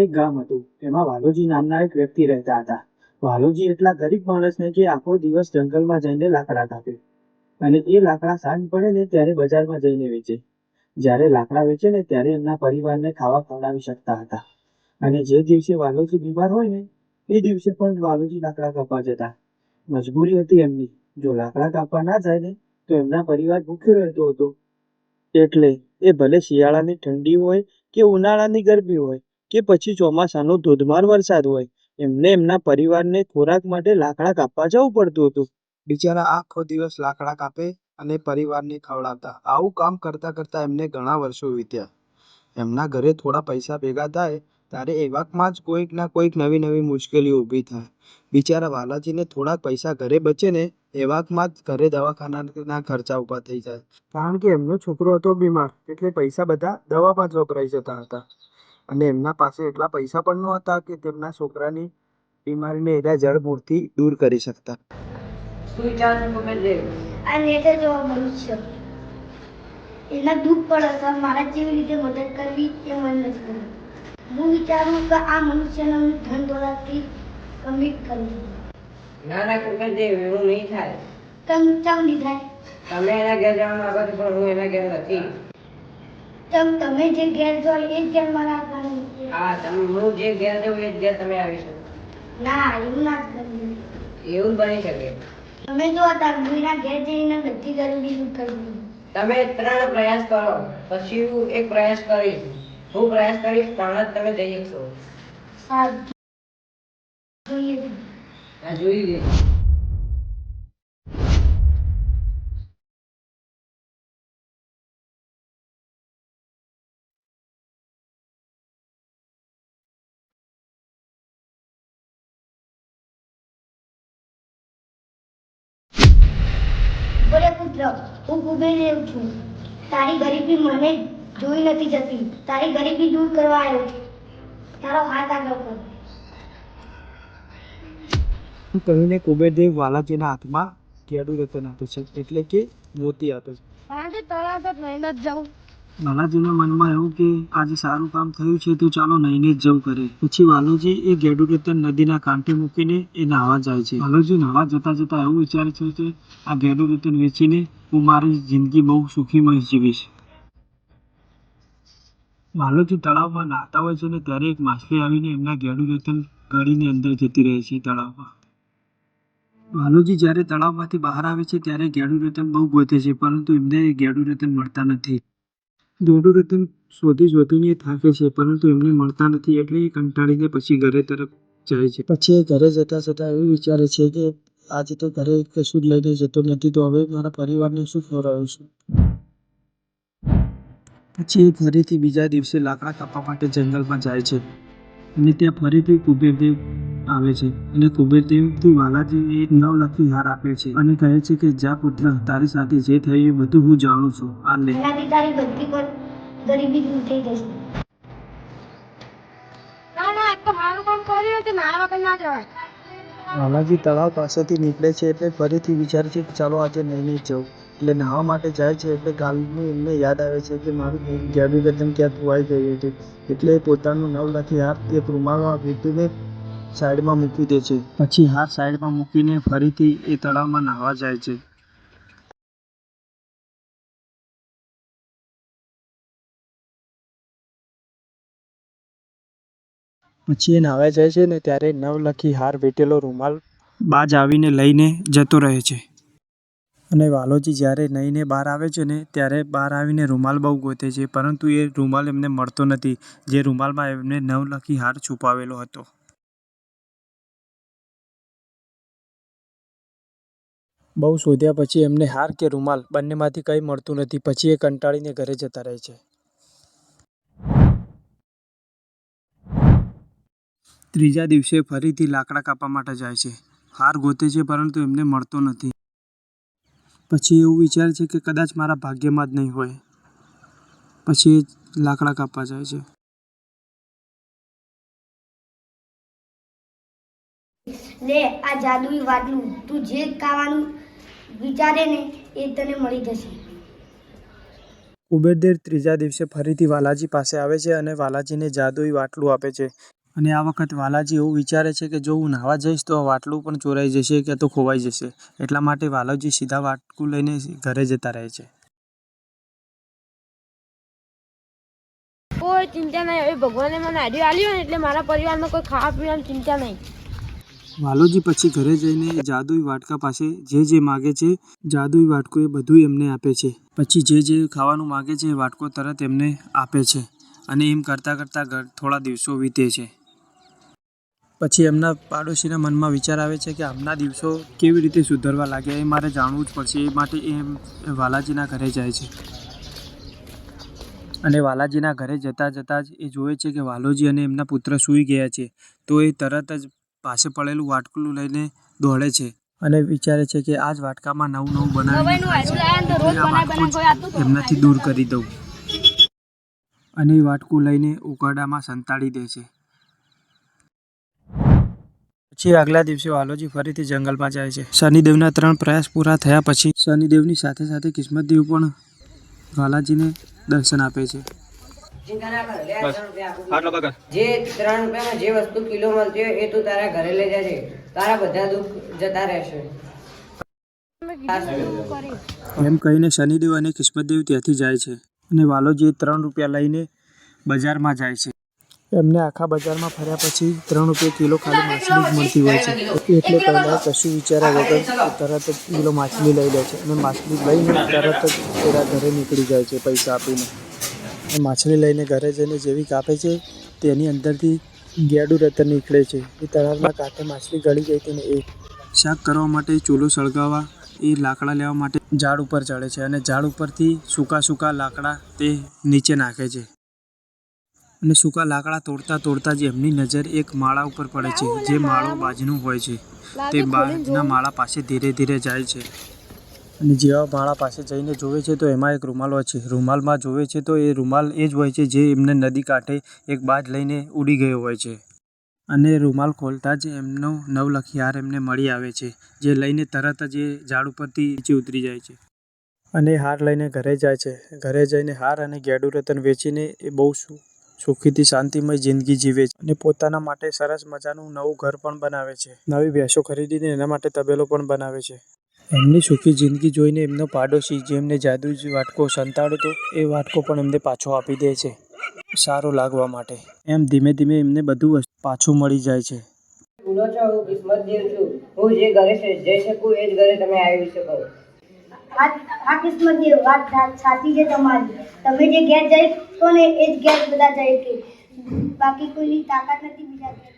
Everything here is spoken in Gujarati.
એક ગામ હતું. એમાં વાલોજી નામના એક વ્યક્તિ રહેતા હતા. વાલોજી એટલા ગરીબ માણસ ને કે આખો દિવસ જંગલમાં જઈને લાકડા કાપે અને એ લાકડા સાંજ પડે ને ત્યારે બજારમાં જઈને વેચે. જ્યારે લાકડા વેચે ને ત્યારે એમના પરિવારને ખાવા ખવડાવી શકતા હતા. અને જે દિવસે વાલોજી બીમાર હોય ને એ દિવસે પણ વાલોજી લાકડા કાપવા જતા. મજબૂરી હતી એમની. જો લાકડા કાપવા ના જાય ને તો એમના પરિવાર ભૂખ્યો રહેતો હતો. એટલે એ ભલે શિયાળાની ઠંડી હોય કે ઉનાળાની ગરમી હોય કે પછી ચોમાસાનો ધોધમાર વરસાદ હોય, એમને એમના પરિવારને ખોરાક માટે લાકડા કાપવા જવું પડતું હતું. બિચારા આખો દિવસ લાકડા કાપે અને પરિવારને ખવડાવતા. આવું કામ કરતા કરતા એમને ઘણા વર્ષો વીત્યા. એમના ઘરે થોડા પૈસા ભેગા થાય ત્યારે એવામાં જ કોઈક ના કોઈક નવી નવી મુશ્કેલીઓ ઊભી થાય. બિચારા વાલાજીને થોડાક પૈસા ઘરે બચે ને એવામાં જ ઘરે દવાખાનાના ખર્ચા ઊભા થઈ જાય. કારણ કે એમનો છોકરો હતો બીમાર, એટલે પૈસા બધા દવામાં જ વપરાઈ જતા હતા. અને એમના પાસે એટલા પૈસા પણ ન હતા કે તેમના છોકરાની બીમારીને એના જડમૂળથી દૂર કરી શકતા. આ નેતા જોવા મનુષ્ય એના દુઃખ પડે તો મારા જેવી રીતે મદદ કરવી એ મન નથી કરવું. હું વિચારું કે આ મનુષ્યને હું ધન દોલતથી કમિટ કરું. ના કુકરદેવ, એવું નહીં થાય. કેમ નહીં થાય? તમે એના ઘેર જવા માંગો છો પણ હું એના ઘેર નથી. તમે જે ઘેર છો એ જ ઘેર મારા આવવાનું. હા, હું જે ઘેર જઉં એ જ ઘેર તમે આવીશું. ના, એવું ના કરવું. એવું બની શકે. તમે જો હતા એના ઘેર જઈને બધી ગરીબી દૂર કરી. તમે 3 પ્રયાસ કરો, પછી હું એક પ્રયાસ કરીશ. હું પ્રયાસ કરીશ ત્યાં જ તમે જઈ શકશો. સારું, જોઈએ. હા, જોઈ લે. બોલે પુત્ર, હું કુબેરદેવ છું. તારી ગરીબી મને જોઈ નથી જતી. તારી ગરીબી દૂર કરવા આવ્યો છું. તારો હાથ આગળ કર. કહીને કુબેરદેવ વાલાજીના હાથમાં કેડું રતન આપે છે, એટલે કે મોતી આપે છે. વાલાજીના મનમાં એવું કે આજે સારું કામ થયું છે તો ચાલો નહીને જ જવું કરે. પછી વાલોજી એ ગેડું રતન નદીના કાંઠે મૂકીને એ નાહવા જાય છે. વાલોજી નાહવા જતા જતા એવું વિચારે છે કે આ ગેડું રતન વેચીને હું મારી જિંદગી બહુ સુખીમય જીવીશ. વાલોજી તળાવમાં નાહતા હોય છે ને ત્યારે એક માછલી આવીને એમના ગેડું રતન ગળીને અંદર જતી રહે છે તળાવમાં. વાલોજી જ્યારે તળાવમાંથી બહાર આવે છે ત્યારે ગેડું રતન બહુ ગોતે છે, પરંતુ એમને ગેડું રતન મળતા નથી. ગેડું રતન શોધીને થાકે છે, પરંતુ એમને મળતા નથી, એટલે એ કંટાળીને પછી ઘરે તરફ જાય છે. પછી એ ઘરે જતા જતા એવું વિચારે છે કે આજે તો ઘરે કશું જ લઈને જતો નથી, તો હવે મારા પરિવારને શું ખવડાવું છું. પછી એ ફરીથી બીજા દિવસે લાકડા કાપવા માટે જંગલમાં જાય છે અને ત્યાં ફરીથી કુબેરદેવ આવે છે અને કુબેરદેવથી વાલાજી એક નવલખી હાર આપે છે અને કહે છે કે જા પુત્ર, તારી સાથે જે થયું એ બધું હું જાણું છું. આ લે. એનાથી તારી બધી પણ ગરીબી દૂર થઈ જશે. વાલાજી તળાવ પાસેથી નીકળે છે એટલે ફરીથી વિચારે છે કે ચાલો આજે નહીં જવું. એટલે નહાવા માટે જાય છે એટલે કાલનું એમને યાદ આવે છે કે મારું ગેડું રતન ક્યાં ધોવાઈ ગયું હતું. એટલે પોતાનું નવલખી હાર એક રૂમાલમાં વીંટીને સાઈડમાં મૂકી દે છે. પછી હાર સાઈડમાં મૂકીને ફરીથી એ તળાવમાં નહાવા જાય છે. પછી એ નાહવા જાય છે ને ત્યારે નવલખી હાર વીંટેલો રૂમાલ બાજ આવીને લઈને જતો રહે છે. અને વાલોજી જ્યારે નહીને બહાર આવે છે ને ત્યારે બહાર આવીને રૂમાલ બહુ ગોતે છે, પરંતુ એ રૂમાલ એમને મળતો નથી, જે રૂમાલમાં એમને નવલખી હાર છુપાવેલો હતો. બહુ શોધ્યા પછી એમને હાર કે રૂમાલ બંનેમાંથી કંઈ મળતું નથી. પછી એ કંટાળીને ઘરે જતા રહે છે. ત્રીજા દિવસે ફરીથી લાકડા કાપવા માટે જાય છે. હાર ગોતે છે પરંતુ એમને મળતો નથી. પછી એવું વિચારે છે કે કદાચ મારા ભાગ્યમાં જ નહીં હોય. પછી એ લાકડા કાપવા જાય છે. લે આ જાદુઈ વાટલું. તું જે ખાવાનું વિચારે ને એ તને મળી જશે. ઉબેરદેવ ત્રીજા દિવસે ફરીથી વાલાજી પાસે આવે છે અને વાલાજીને જાદુઈ વાટલું આપે છે. અને આ વખત વાલાજી એવું વિચારે છે કે જો હું નાહવા જઈશ તો આ વાટલું પણ ચોરાઈ જશે કે તો ખોવાઈ જશે. એટલા માટે વાલાજી સીધા વાટકું લઈને ઘરે જતા રહે છે. કોઈ ચિંતા નહીં, હવે ભગવાને મને આડ્યું આલ્યું ને એટલે મારા પરિવારમાં કોઈ ખાવા પીવાની ચિંતા નહીં. વાલોજી પછી ઘરે જઈને જાદુઈ વાટકા પાસે જે માગે છે જાદુઈ વાટકો એ બધું એમને આપે છે. પછી જે ખાવાનું માગે છે એ વાટકો તરત એમને આપે છે. અને એમ કરતાં કરતાં થોડા દિવસો વીતે છે. પછી એમના પાડોશીના મનમાં વિચાર આવે છે કે આમના દિવસો કેવી રીતે સુધરવા લાગ્યા એ મારે જાણવું જ પડશે. એ માટે એ વાલાજીના ઘરે જાય છે. અને વાલાજીના ઘરે જતાં જ એ જોવે છે કે વાલોજી અને એમના પુત્ર સૂઈ ગયા છે. તો એ તરત જ પાસે પડેલું વાટકું લઈને દોડે છે અને વિચારે છે કે આ જ વાટકામાં નવું બનાવીને આ વાટકું જ એમનાથી દૂર કરી દઉં. અને એ વાટકું લઈને ઉકરડામાં સંતાડી દે છે. પછી આગલા દિવસે વાલોજી ફરીથી જંગલમાં જાય છે. શનિદેવના 3 પ્રયાસ પૂરા થયા પછી શનિદેવની સાથે સાથે કિસ્મતદેવ પણ વાલાજીને દર્શન આપે છે. ચિંતા ના કર, લે આ 3 રૂપિયા આપું. જે 3 રૂપિયામાં જે વસ્તુ કિલો મળતી હોય એ તું તારા ઘરે લઈ જજે. તારા બધા દુઃખ જતા રહેશે. એમ કહીને શનિદેવ અને કિસ્મતદેવ ત્યાંથી જાય છે. અને વાલોજી 3 રૂપિયા લઈને બજારમાં જાય છે. એમને આખા બજારમાં ફર્યા પછી 3 રૂપિયા કિલો ખાલી માછલી જ મળતી હોય છે. એટલે પહેલાં કશું વિચાર્યા વગર તરત જ કિલો માછલી લઈ લે છે. અને માછલી લઈને તરત જ તેના ઘરે નીકળી જાય છે પૈસા આપીને. માછલી લઈને ઘરે જઈને જેવી કાપે છે તેની અંદરથી ગેડું રતન નીકળે છે. એ તળાવના કાંઠે માછલી ગળી ગઈ હતી ને એ શાક કરવા માટે ચૂલો સળગાવવા એ લાકડા લેવા માટે ઝાડ ઉપર ચડે છે. અને ઝાડ ઉપરથી સૂકા લાકડા તે નીચે નાખે છે. અને સૂકા લાકડા તોડતા જ એમની નજર એક માળા ઉપર પડે છે. જે માળો બાજનું હોય છે. તે બાજના માળા પાસે ધીરે ધીરે જાય છે. અને જેવા માળા પાસે જઈને જોવે છે તો એમાં એક રૂમાલ હોય છે. રૂમાલમાં જોવે છે તો એ રૂમાલ એ જ હોય છે જે એમને નદી કાંઠે એક બાજ લઈને ઉડી ગયો હોય છે. અને રૂમાલ ખોલતા જ એમનો નવલખી હાર એમને મળી આવે છે. જે લઈને તરત જ એ ઝાડ ઉપરથી નીચે ઉતરી જાય છે. અને હાર લઈને ઘરે જાય છે. ઘરે જઈને હાર અને ગેડું રતન વેચીને એ બહુ સુખીથી શાંતિમય જિંદગી જીવે છે. અને પોતાના માટે સરસ મજાનું નવું ઘર પણ બનાવે છે. નવી ભેંસો ખરીદીને એના માટે તબેલો પણ બનાવે છે. એમની સુખી જિંદગી જોઈને એમનો પાડોશી જેમને જાદુઈ વાટકો સંતાડ્યો હતો એ વાટકો પણ એમને પાછો આપી દે છે સારું લાગવા માટે. એમ ધીમે ધીમે એમને બધું પાછું મળી જાય છે. ભૂલો છો, હું કિસ્મતદેવ છું. હું જે ઘરે જઈ શકું એ જ ઘરે તમે આવી શકો. આ કિસ્મતદેવ વાત સાચી છે તમારી. તમે જે ઘેર જઈ શકો ને એ જ ઘેર બધા જાય કે બાકી કોઈની તાકાત નથી બીજા ઘેર.